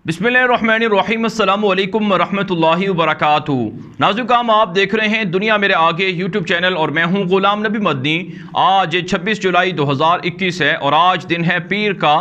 बिस्मिल्लाहिर्रहमानिर्रहीम अस्सलामु अलैकुम वरहमतुल्लाहि वबरकातुहू। नाज़रीन, आप देख रहे हैं दुनिया मेरे आगे यूट्यूब चैनल और मैं हूं गुलाम नबी मदनी। आज 26 जुलाई 2021 है और आज दिन है पीर का।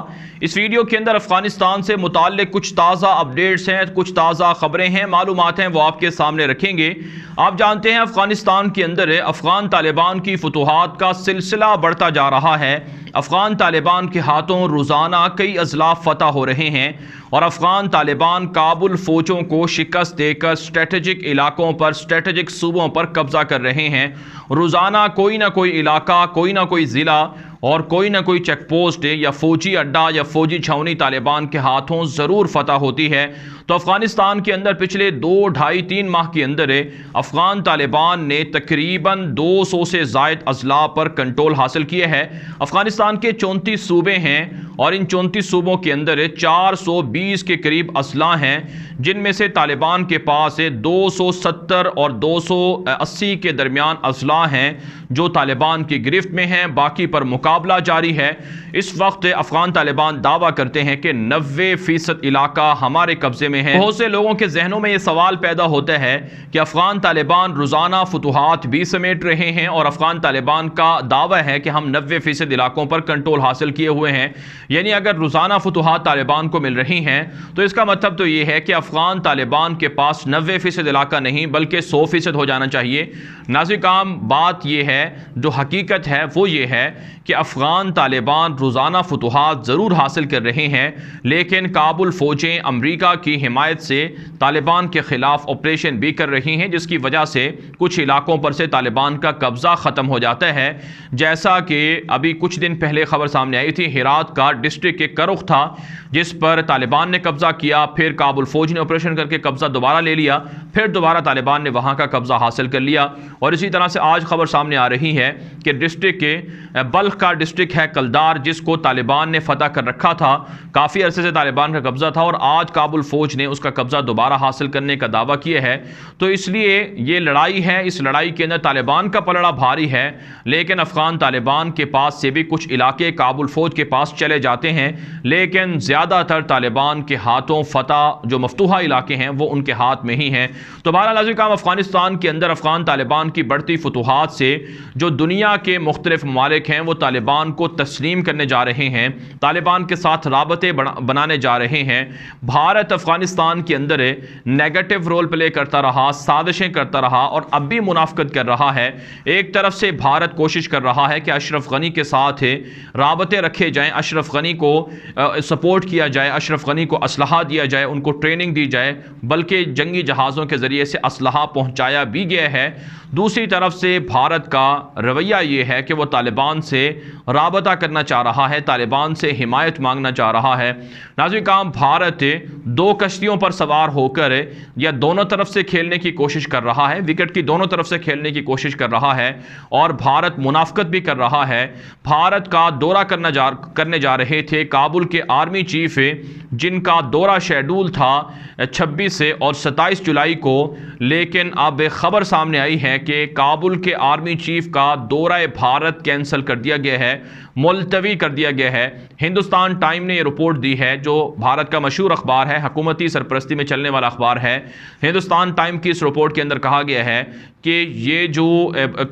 इस वीडियो के अंदर अफ़गानिस्तान से मुताल्लिक़ कुछ ताज़ा अपडेट्स हैं, कुछ ताज़ा ख़बरें हैं, मालूमात हैं, वो आपके सामने रखेंगे। आप जानते हैं अफ़गानिस्तान के अंदर अफ़गान तालिबान की फतूहात का सिलसिला बढ़ता जा रहा है। अफ़गान तालिबान के हाथों रोज़ाना कई अज़ला फ़तह हो रहे हैं और अफ़गान तालिबान काबुल फ़ौजों को शिकस्त देकर स्ट्रेटजिक इलाकों पर, स्ट्रेटजिक सूबों पर कब्ज़ा कर रहे हैं। रोज़ाना कोई ना कोई इलाका, कोई ना कोई ज़िला और कोई ना कोई चेक पोस्ट या फ़ौजी अड्डा या फ़ौजी छावनी तालिबान के हाथों ज़रूर फ़तह होती है। तो अफ़गानिस्तान के अंदर पिछले 2, ढाई, 3 माह के अंदर अफ़गान तालिबान ने तकरीबन 200 से ज़ायद अज़ला पर कंट्रोल हासिल किए हैं। अफ़गानिस्तान के 34 सूबे हैं और इन 34 सूबों के अंदर 420 के करीब अज़ला हैं, जिनमें से तालिबान के पास 270 और 280 के दरमियान अज़ला हैं जो तालिबान की गिरफ्त में हैं। बाकी पर मुकाबला जारी है। इस वक्त अफ़गान तालिबान दावा करते हैं कि 90% इलाका हमारे कब्ज़े में है। बहुत से लोगों के जहनों में यह सवाल पैदा होता है कि अफ़गान तालिबान रोज़ाना फतूहात भी समेट रहे हैं और अफ़गान तालिबान का दावा है कि हम 90% इलाकों पर कंट्रोल हासिल किए हुए हैं। यानी अगर रोज़ाना फतूहात तालिबान को मिल रही हैं तो इसका मतलब तो ये है कि अफ़गान तालिबान के पास 90% इलाका नहीं बल्कि 100% हो जाना चाहिए। नाज़रीन, बात यह है, जो हकीकत है वो ये है कि अफ़गान तालिबान रोज़ाना फतूहात ज़रूर हासिल कर रहे हैं, लेकिन काबुल फ़ौजें अमरीका की हिमायत से तालिबान के ख़िलाफ़ ऑपरेशन भी कर रही हैं, जिसकी वजह से कुछ इलाकों पर से तालिबान का कब्ज़ा ख़त्म हो जाता है। जैसा कि अभी कुछ दिन पहले ख़बर सामने आई थी, हेरात का डिस्ट्रिक्ट एक करुख था जिस पर तालिबान ने कब्ज़ा किया, फिर काबुल फ़ौज ने ऑपरेशन करके कब्ज़ा दोबारा ले लिया, फिर दोबारा तालिबान ने वहाँ का कब्ज़ा हासिल कर लिया। और इसी तरह से आज ख़बर सामने आ रही है कि डिस्ट्रिक्ट के बल्ख का डिस्ट्रिक्ट है कलदार, जिसको तालिबान ने फ़तह कर रखा था। काफ़ी अरसे से तालिबान का कब्ज़ा था और आज काबुल फ़ौज ने उसका कब्ज़ा दोबारा हासिल करने का दावा किया है। तो इसलिए ये लड़ाई है, इस लड़ाई के अंदर तालिबान का पलड़ा भारी है, लेकिन अफ़गान तालिबान के पास से भी कुछ इलाके काबुल फ़ौज के पास चले जाते हैं, लेकिन ज़्यादातर तालिबान के हाथों फ़तह जो मफ्तूहा इलाके हैं वो उनके हाथ में ही हैं। तो बहरहाल नाज़रीन, अफ़गानिस्तान के अंदर अफ़गान तालिबान की बढ़ती फतूहात से जो दुनिया के मुख्तलिफ ममालिक हैं वो तालिबान को तस्लीम करने जा रहे हैं, तालिबान के साथ राबते बनाने जा रहे हैं। भारत अफ़गानिस्तान के अंदर नेगेटिव रोल प्ले करता रहा, साजिशें करता रहा और अब भी मुनाफ़िक़त कर रहा है। एक तरफ से भारत कोशिश कर रहा है कि अशरफ गनी के साथ राबते रखे जाएँ, अशरफ गनी को सपोर्ट किया जाए, अशरफ गनी को असलहा दिया जाए, उनको ट्रेनिंग दी जाए, बल्कि जंगी जहाज़ों के ज़रिए से असलहा पहुँचाया भी गया है। दूसरी तरफ से भारत का रवैया ये है कि वो तालिबान से राबता करना चाह रहा है, तालिबान से हिमायत मांगना चाह रहा है। नाज़रीन, भारत 2 कश्तियों पर सवार होकर या दोनों तरफ से खेलने की कोशिश कर रहा है, विकेट की दोनों तरफ से खेलने की कोशिश कर रहा है और भारत मुनाफ़िक़त भी कर रहा है। भारत का दौरा करने जा रहे थे काबुल के आर्मी चीफ, जिनका दौरा शेड्यूल था 26 से और 27 जुलाई को, लेकिन अब खबर सामने आई है कि काबुल के आर्मी चीफ का दौरा भारत कैंसिल कर दिया गया है, मुलतवी कर दिया गया है। हिंदुस्तान टाइम ने यह रिपोर्ट दी है, जो भारत का मशहूर अखबार है, हुकूमती सरपरस्ती में चलने वाला अखबार है। हिंदुस्तान टाइम की इस रिपोर्ट के अंदर कहा गया है कि ये जो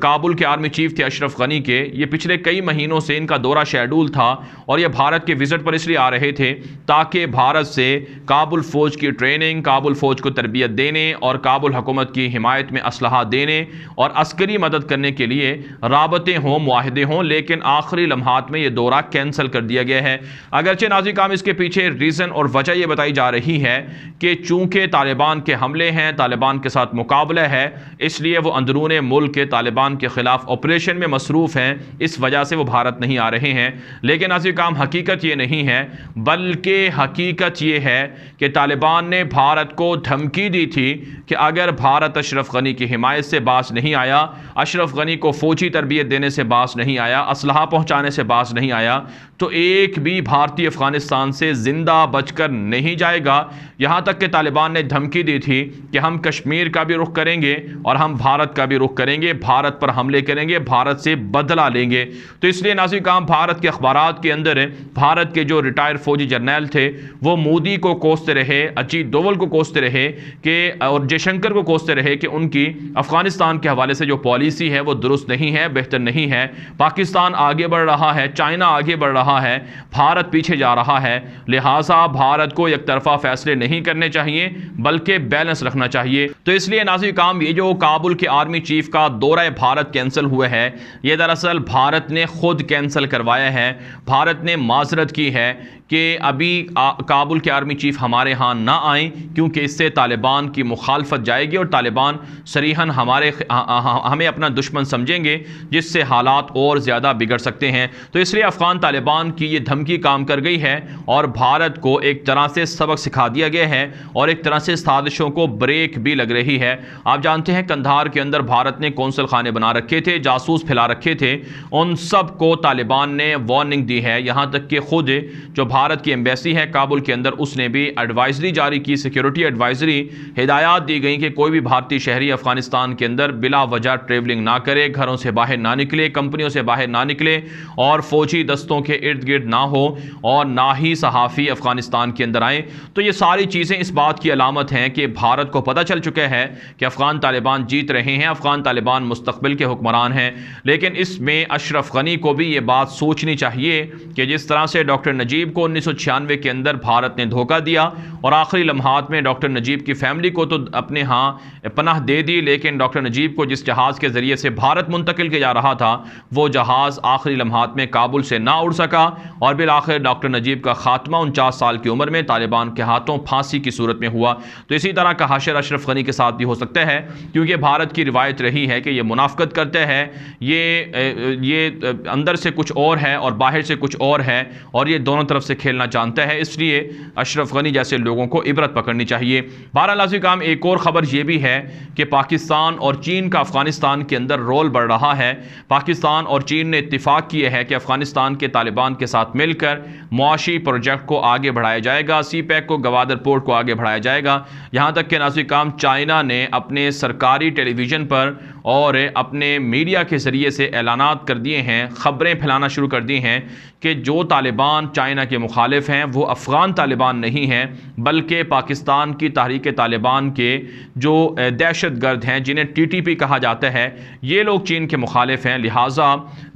काबुल के आर्मी चीफ थे अशरफ गनी के, ये पिछले कई महीनों से इनका दौरा शेड्यूल था और ये भारत के विजिट पर इसलिए आ रहे थे ताकि भारत से काबुल फ़ौज की ट्रेनिंग, काबुल फ़ौज को तरबियत देने और काबुल हुकूमत की हिमायत में असलहा देने और अस्करी मदद करने के लिए राबते हों, मुआहदे हों, लेकिन आखिरी लम्हात में ये दौरा कैंसिल कर दिया गया है। अगरचे नाज़रीन, इसके पीछे रीज़न और वजह ये बताई जा रही है कि चूँकि तालिबान के हमले हैं, तालिबान के साथ मुकाबला है, इसलिए वो अंदरून मुल्क के तालिबान के ख़िलाफ़ ऑपरेशन में मसरूफ़ हैं, इस वजह से वो भारत नहीं आ रहे हैं। लेकिन नाज़रीन, हकीकत ये नहीं है, बल्कि हकीकत ये है कि तालिबान ने भारत को धमकी दी थी कि अगर भारत अशरफ गनी की हिमायत से बाज नहीं आया, अशरफ गनी को फ़ौजी तरबियत देने से बाज नहीं आया, असलहा पहुँचाने से बाज नहीं आया, तो एक भी भारतीय अफ़गानिस्तान से ज़िंदा बचकर नहीं जाएगा। आएगा। यहाँ तक कि तालिबान ने धमकी दी थी कि हम कश्मीर का भी रुख करेंगे और हम भारत का भी रुख करेंगे, भारत पर हमले करेंगे, भारत से बदला लेंगे। तो इसलिए नाज़रीन काम भारत के अखबारात के अंदर भारत के जो रिटायर्ड फौजी जर्नैल थे वो मोदी को कोसते रहे, अजीत डोवल को कोसते रहे कि और जयशंकर को कोसते रहे कि उनकी अफगानिस्तान के हवाले से जो पॉलिसी है वो दुरुस्त नहीं है, बेहतर नहीं है। पाकिस्तान आगे बढ़ रहा है, चाइना आगे बढ़ रहा है, भारत पीछे जा रहा है, लिहाजा भारत को एक तरफा फैसले नहीं करने चाहिए बल्कि बैलेंस रखना चाहिए। तो इसलिए नाज़रीन काम ये जो काबुल के आर्मी चीफ का दौरा भारत कैंसिल हुआ है, ये दरअसल भारत ने खुद कैंसिल करवाया है। भारत ने माजरत की है कि अभी काबुल के आर्मी चीफ हमारे यहाँ ना आए क्योंकि इससे तालिबान की मुखालफत जाएगी और तालिबान सरीहन हमें अपना दुश्मन समझेंगे, जिससे हालात और ज़्यादा बिगड़ सकते हैं। तो इसलिए अफ़गान तालिबान की ये धमकी काम कर गई है और भारत को एक तरह से सबक सिखा दिया गया है और एक तरह से साजिशों को ब्रेक भी लग रही है। आप जानते हैं कंधार के अंदर भारत ने कौंसल खाने बना रखे थे, जासूस फैला रखे थे, उन सब को तालिबान ने वार्निंग दी है। यहाँ तक कि खुद जो भारत की एम्बेसी है काबुल के अंदर उसने भी एडवाइजरी जारी की, सिक्योरिटी एडवाइजरी, हिदायत दी गई कि कोई भी भारतीय शहरी अफगानिस्तान के अंदर बिला वजह ट्रेवलिंग ना करे, घरों से बाहर ना निकले, कंपनियों से बाहर ना निकले और फौजी दस्तों के इर्द गिर्द ना हो और ना ही सहाफ़ी अफगानिस्तान के अंदर आए। तो ये सारी चीज़ें इस बात की अलामत हैं कि भारत को पता चल चुका है कि अफगान तालिबान जीत रहे हैं, अफगान तालिबान मुस्तकबिल के हुक्मरान हैं। लेकिन इसमें अशरफ गनी को भी ये बात सोचनी चाहिए कि जिस तरह से डॉक्टर नजीब को 1996 के अंदर भारत ने धोखा दिया और आखिरी लम्हात में डॉक्टर नजीब की फैमिली को तो अपने यहाँ पनाह दे दी, लेकिन डॉक्टर नजीब को जिस जहाज़ के ज़रिए से भारत मुंतकिल किया जा रहा था वो जहाज़ आखिरी लम्हात में काबुल से ना उड़ सका और बिल आखिर डॉक्टर नजीब का खात्मा 49 साल की उम्र में तालिबान के हाथों फांसी की सूरत में हुआ। तो इसी तरह का हाशर अशरफ गनी के साथ भी हो सकता है क्योंकि भारत की रिवायत रही है कि ये मुनाफकत करते हैं, ये अंदर से कुछ और है और बाहर से कुछ और है और ये दोनों तरफ से खेलना जानता है। इसलिए अशरफ गनी जैसे लोगों को इबरत पकड़नी चाहिए। बहरहाल नाज़रीन काम एक और ख़बर यह भी है कि पाकिस्तान और चीन का अफगानिस्तान के अंदर रोल बढ़ रहा है। पाकिस्तान और चीन ने इत्तिफाक किया है कि अफगानिस्तान के तालिबान के साथ मिलकर मुआशी प्रोजेक्ट को आगे बढ़ाया जाएगा, CPEC को, गवादर पोर्ट को आगे बढ़ाया जाएगा। यहाँ तक कि नाज़रीन काम चाइना ने अपने सरकारी टेलीविज़न पर और अपने मीडिया के ज़रिए से ऐलानात कर दिए हैं, ख़बरें फैलाना शुरू कर दी हैं कि जो तालिबान चाइना के मुखालिफ हैं वो अफ़गान तालिबान नहीं हैं बल्कि पाकिस्तान की तहरीक तालिबान के जो दहशत गर्द हैं जिन्हें TTP कहा जाता है, ये लोग चीन के मुखालिफ हैं। लिहाजा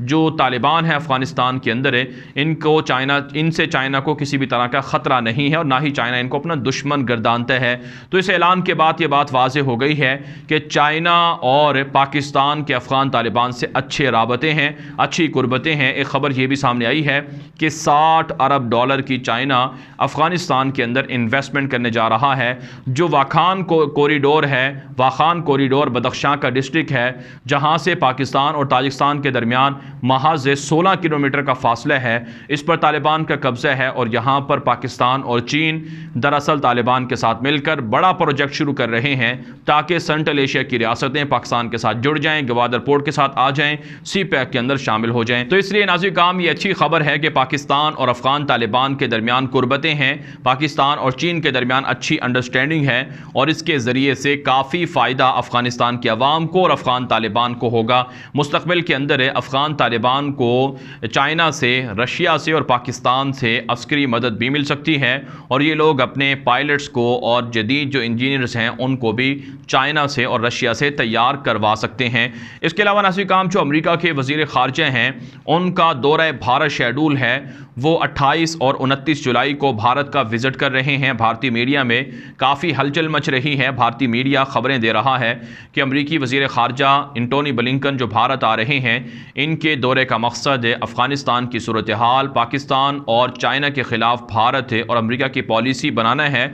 जो तालिबान है अफ़गानिस्तान के अंदर इनसे चाइना को किसी भी तरह का ख़तरा नहीं है और ना ही चाइना इनको अपना दुश्मन गर्दानता है। तो इस ऐलान के बाद ये बात वाज़ेह हो गई है कि चाइना और पाकिस्तान के अफ़गान तालिबान से अच्छे राबते हैं, अच्छी कुर्बतें हैं। एक ख़बर ये भी सामने आई है कि $60 अरब की चाइना अफ़गानिस्तान के अंदर इन्वेस्टमेंट करने जा रहा है। जो वाखान कॉरिडोर है, वाखान कॉरिडोर बदख्शां का डिस्ट्रिक्ट है जहां से पाकिस्तान और ताजिकिस्तान के दरमियान महज 16 किलोमीटर का फासला है, इस पर तालिबान का कब्ज़ा है और यहाँ पर पाकिस्तान और चीन दरअसल तालिबान के साथ मिलकर बड़ा प्रोजेक्ट शुरू कर रहे हैं ताकि सेंट्रल एशिया की रियासतें पाकिस्तान के साथ जुड़ जाएँ, गवादर पोर्ट के साथ आ जाएँ, CPEC के अंदर शामिल हो जाएँ। तो इसलिए नाज़रीन काम ये अच्छी खबर है कि पाकिस्तान और अफ़गान तालिबान के दरमियान कुर्बतें हैं, पाकिस्तान और चीन के दरमियान अच्छी अंडरस्टैंडिंग है और इसके ज़रिए से काफ़ी फ़ायदा अफ़गानिस्तान की आवाम को और अफ़गान तालिबान को होगा। मुस्तक़बिल के अंदर अफ़गान तालिबान को चाइना से, रशिया से और पाकिस्तान से अस्करी मदद भी मिल सकती है और ये लोग अपने पायलट्स को और जदीद जो इंजीनियर्स हैं उनको भी चाइना से और रशिया से तैयार करवा सकते हैं। इसके अलावा नाज़रीन काम जो अमेरिका के वज़ीर ख़ारजा हैं उनका दौरा भारत शेड्यूल है, वो 28 और 29 जुलाई को भारत का विज़िट कर रहे हैं। भारतीय मीडिया में काफ़ी हलचल मच रही है। भारतीय मीडिया ख़बरें दे रहा है कि अमरीकी वज़ीर ख़ारजा एंटोनी ब्लिंकन जो भारत आ रहे हैं, इनके दौरे का मकसद अफ़गानिस्तान की सूरत हाल, पाकिस्तान और चाइना के ख़िलाफ़ भारत और अमरीका की पॉलिसी बनाना है।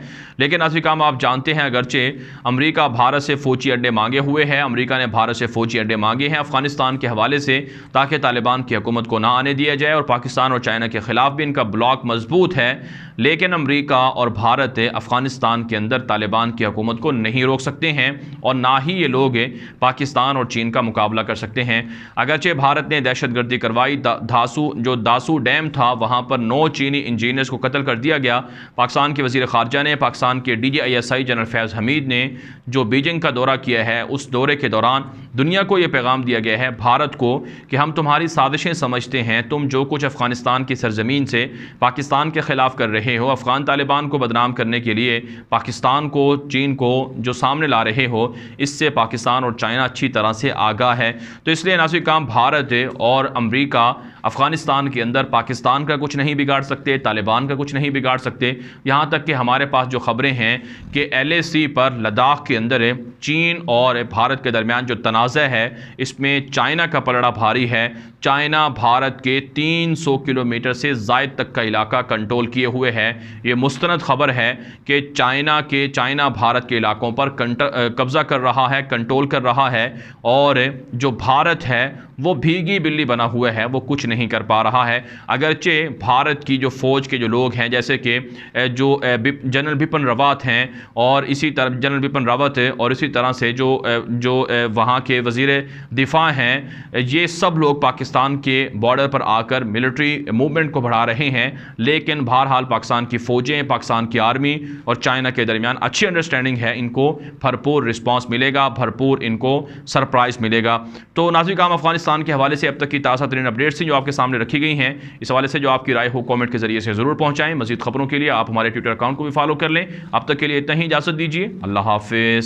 लेकिन नाज़रीन काम आप जानते हैं अगरचे अमरीका भारत से फ़ौजी अड्डे मांगे हुए हैं, अमरीका ने भारत से फ़ौजी अड्डे मांगे हैं अफ़गानिस्तान के हवाले से ताकि तालिबान की हुकूमत को ना आने दिया जाए और पाकिस्तान और चाइना के ख़िलाफ़ भी इनका ब्लॉक मजबूत है। लेकिन अमरीका और भारत अफ़गानिस्तान के अंदर तालिबान की हुकूमत को नहीं रोक सकते हैं और ना ही ये लोग पाकिस्तान और चीन का मुकाबला कर सकते हैं। अगरचे भारत ने दहशतगर्दी करवाई। दासू डैम था, वहाँ पर 9 चीनी इंजीनियर्स को कत्ल कर दिया गया। पाकिस्तान के वज़ीर ख़ारजा ने, पाकिस्तान के DGISI जनरल फैज़ हमीद ने जो बीजिंग का दौरा किया है, उस दौरे के दौरान दुनिया को ये पैगाम दिया गया है, भारत को, कि हम तुम्हारी साजिशें समझते हैं। तुम जो कुछ अफ़गानिस्तान की सरजमीन से पाकिस्तान के ख़िलाफ़ कर रहे हो, अफ़गान तालिबान को बदनाम करने के लिए पाकिस्तान को, चीन को जो सामने ला रहे हो, इससे पाकिस्तान और चाइना अच्छी तरह से आगाह है। तो इसलिए नाज़िर काम, भारत और अमेरिका अफ़गानिस्तान के अंदर पाकिस्तान का कुछ नहीं बिगाड़ सकते, तालिबान का कुछ नहीं बिगाड़ सकते। यहाँ तक कि हमारे पास जो ख़बरें हैं कि LAC पर लद्दाख के अंदर चीन और भारत के दरमियान जो तनाज़ा है, इसमें चाइना का पलड़ा भारी है। चाइना भारत के 300 किलोमीटर से ज़ायद तक का इलाका कंट्रोल किए हुए है। ये मुस्तनद ख़बर है कि चाइना भारत के इलाकों पर कब्ज़ा कर रहा है, कंट्रोल कर रहा है, और जो भारत है वो भीगी बिल्ली बना हुआ है, वो कुछ नहीं कर पा रहा है। अगरचे भारत की जो फ़ौज के जो लोग हैं, जैसे कि जो जनरल बिपिन रावत हैं, और इसी तरह जनरल बिपिन रावत और इसी तरह से जो वहाँ के वज़ीर दिफा हैं, ये सब लोग पाकिस्तान के बॉर्डर पर आकर मिलिट्री मूवमेंट को बढ़ा रहे हैं। लेकिन बहरहाल पाकिस्तान की फ़ौजें, पाकिस्तान की आर्मी और चाइना के दरमियान अच्छी अंडरस्टैंडिंग है, इनको भरपूर रिस्पॉन्स मिलेगा, भरपूर इनको सरप्राइज़ मिलेगा। तो नाज़रीन काम, अफगानिस्तान के हवाले से अब तक की ताज़ा तरीन अपडेट्स थी जो आपके सामने रखी गई हैं। इस हवाले से जो आपकी राय हो कमेंट के जरिए से ज़रूर पहुँचाएँ। मज़ीद खबरों के लिए आप हमारे ट्विटर अकाउंट को भी फॉलो कर लें। अब तक के लिए इतना ही, इजाज़त दीजिए। अल्लाह हाफ़िज़।